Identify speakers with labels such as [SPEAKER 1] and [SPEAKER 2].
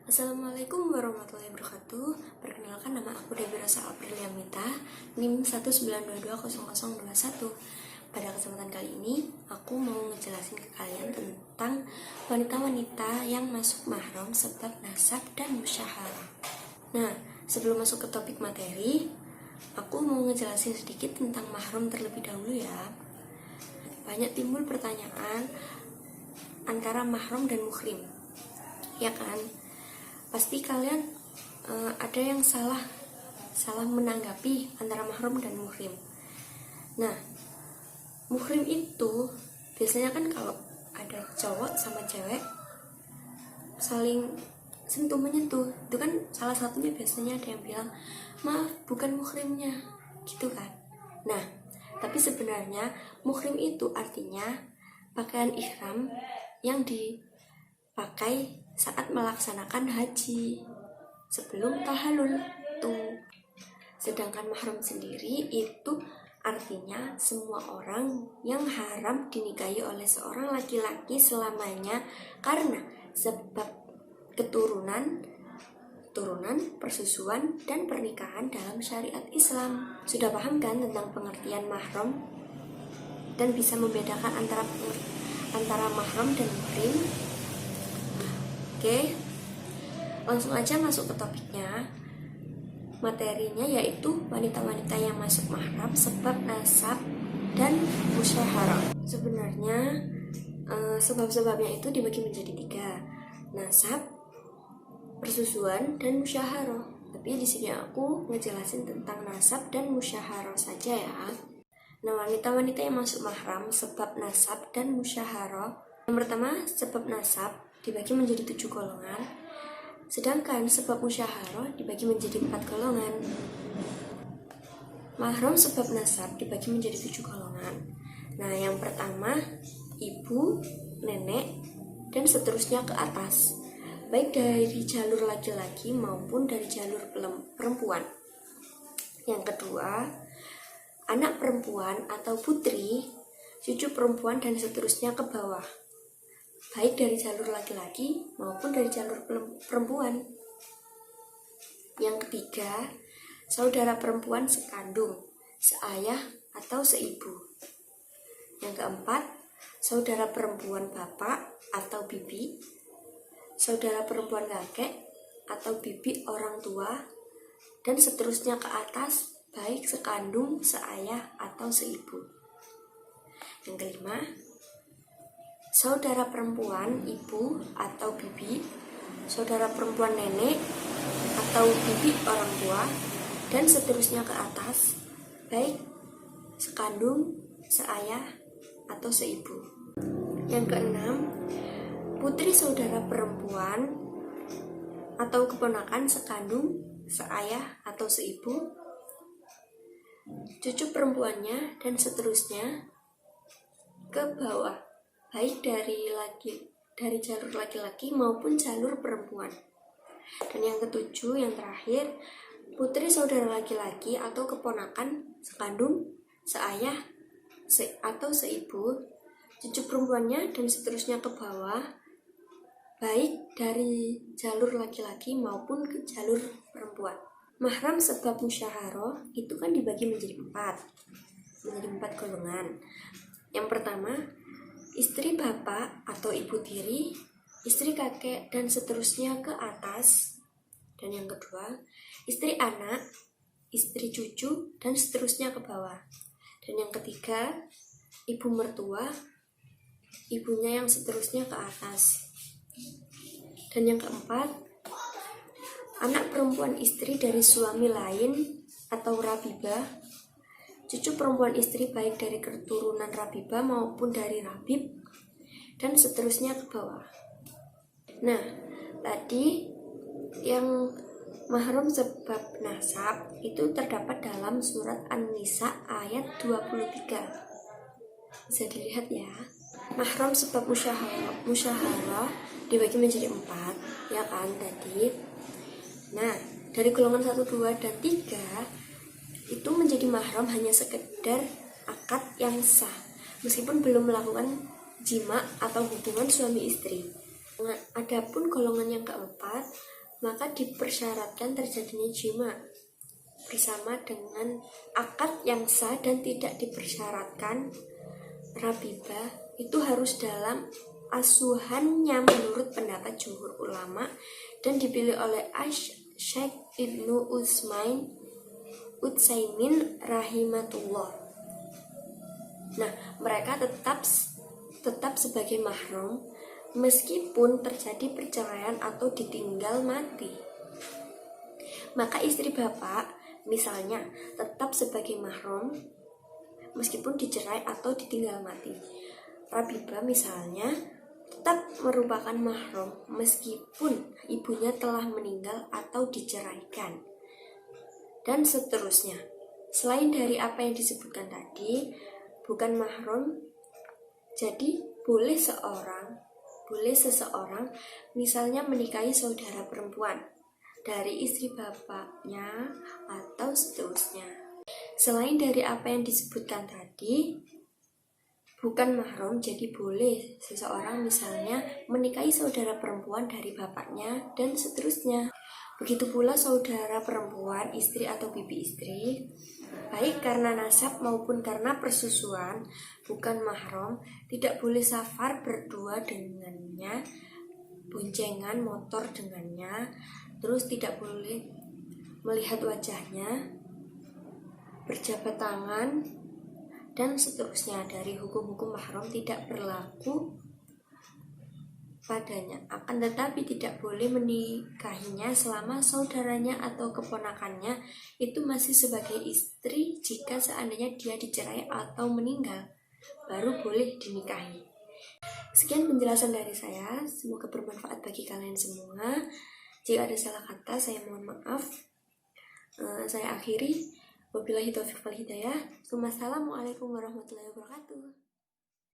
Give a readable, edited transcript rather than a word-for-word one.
[SPEAKER 1] Assalamualaikum warahmatullahi wabarakatuh. Perkenalkan, nama aku Debbie Rosa Aprilia Mita, NIM 192200021. Pada kesempatan kali ini, aku mau ngejelasin ke kalian tentang wanita-wanita yang masuk mahram sebab nasab dan musyaharah. Nah, sebelum masuk ke topik materi, aku mau ngejelasin sedikit tentang mahram terlebih dahulu ya. Banyak timbul pertanyaan antara mahram dan muhrim, ya kan? Pasti kalian ada yang salah menanggapi antara mahram dan muhrim. Nah, muhrim itu biasanya kan kalau ada cowok sama cewek saling sentuh menyentuh, itu kan salah satunya biasanya ada yang bilang, maaf bukan muhrimnya, gitu kan. Nah, tapi sebenarnya muhrim itu artinya pakaian ihram yang dipakai saat melaksanakan haji sebelum tahallul tuh. Sedangkan mahram sendiri itu artinya semua orang yang haram dinikahi oleh seorang laki-laki selamanya karena sebab keturunan, persusuan, dan pernikahan dalam syariat Islam. Sudah paham kan tentang pengertian mahram dan bisa membedakan antara mahram dan muhrim? Oke, langsung aja masuk ke topiknya. Materinya yaitu wanita-wanita yang masuk mahram sebab nasab dan musyaharah. Sebenarnya sebab-sebabnya itu dibagi menjadi 3: nasab, persusuan, dan musyaharah. Tapi di sini aku ngejelasin tentang nasab dan musyaharah saja ya. Nah, wanita-wanita yang masuk mahram sebab nasab dan musyaharah. Yang pertama, sebab nasab dibagi menjadi 7 golongan, sedangkan sebab musyaharah dibagi menjadi 4 golongan. Mahram sebab nasab dibagi menjadi 7 golongan. Nah, yang pertama, ibu, nenek, dan seterusnya ke atas, baik dari jalur laki-laki maupun dari jalur perempuan. Yang kedua, anak perempuan atau putri, cucu perempuan, dan seterusnya ke bawah, baik dari jalur laki-laki maupun dari jalur perempuan. Yang ketiga, saudara perempuan sekandung, seayah atau seibu. Yang keempat, saudara perempuan bapak atau bibi, saudara perempuan kakek atau bibi orang tua, dan seterusnya ke atas, baik sekandung, seayah atau seibu. Yang kelima, saudara perempuan ibu atau bibi, saudara perempuan nenek atau bibi orang tua, dan seterusnya ke atas, baik sekandung, seayah atau seibu. Yang keenam, putri saudara perempuan atau keponakan sekandung, seayah atau seibu, cucu perempuannya, dan seterusnya ke bawah, baik dari jalur laki-laki maupun jalur perempuan. Dan yang ketujuh, yang terakhir, putri saudara laki-laki atau keponakan sekandung, seayah atau seibu, cucu perempuannya, dan seterusnya ke bawah, baik dari jalur laki-laki maupun ke jalur perempuan. Mahram sebab musyaharah itu kan dibagi menjadi 4 golongan. Yang pertama, istri bapak atau ibu tiri, istri kakek, dan seterusnya ke atas. Dan yang kedua, istri anak, istri cucu, dan seterusnya ke bawah. Dan yang ketiga, ibu mertua, ibunya yang seterusnya ke atas. Dan yang keempat, anak perempuan istri dari suami lain atau rabibah, cucu perempuan istri baik dari keturunan rabibah maupun dari rabib, dan seterusnya ke bawah. Nah, tadi yang mahram sebab nasab itu terdapat dalam surat An-Nisa ayat 23. Bisa dilihat ya. Mahram sebab musyaharah dibagi menjadi 4, ya kan tadi. Nah, dari golongan 1, 2, dan 3 itu menjadi mahram hanya sekedar akad yang sah, meskipun belum melakukan jima atau hubungan suami istri. Nah, adapun golongan yang keempat, maka dipersyaratkan terjadinya jima bersama dengan akad yang sah dan tidak dipersyaratkan rabibah, itu harus dalam asuhannya menurut pendapat jumhur ulama dan dipilih oleh Syekh Ibnu Utsaimin rahimatullah. Nah, mereka tetap sebagai mahram meskipun terjadi perceraian atau ditinggal mati. Maka istri bapak misalnya tetap sebagai mahram meskipun dicerai atau ditinggal mati. Rabibah misalnya tetap merupakan mahram meskipun ibunya telah meninggal atau diceraikan. Dan seterusnya. Selain dari apa yang disebutkan tadi, bukan mahram, jadi boleh seseorang misalnya menikahi saudara perempuan dari istri bapaknya atau seterusnya. Selain dari apa yang disebutkan tadi, bukan mahram, jadi boleh seseorang misalnya menikahi saudara perempuan dari bapaknya dan seterusnya. Begitu pula saudara perempuan, istri atau bibi istri, baik karena nasab maupun karena persusuan, bukan mahram, tidak boleh safar berdua dengannya, boncengan motor dengannya, terus tidak boleh melihat wajahnya, berjabat tangan, dan seterusnya. Dari hukum-hukum mahram tidak berlaku padanya. Akan tetapi tidak boleh menikahinya selama saudaranya atau keponakannya itu masih sebagai istri. Jika seandainya dia dicerai atau meninggal, baru boleh dinikahi. Sekian penjelasan dari saya, semoga bermanfaat bagi kalian semua. Jika ada salah kata, saya mohon maaf. Saya akhiri. Wabillahi taufiq wal hidayah. Wassalamualaikum warahmatullahi wabarakatuh.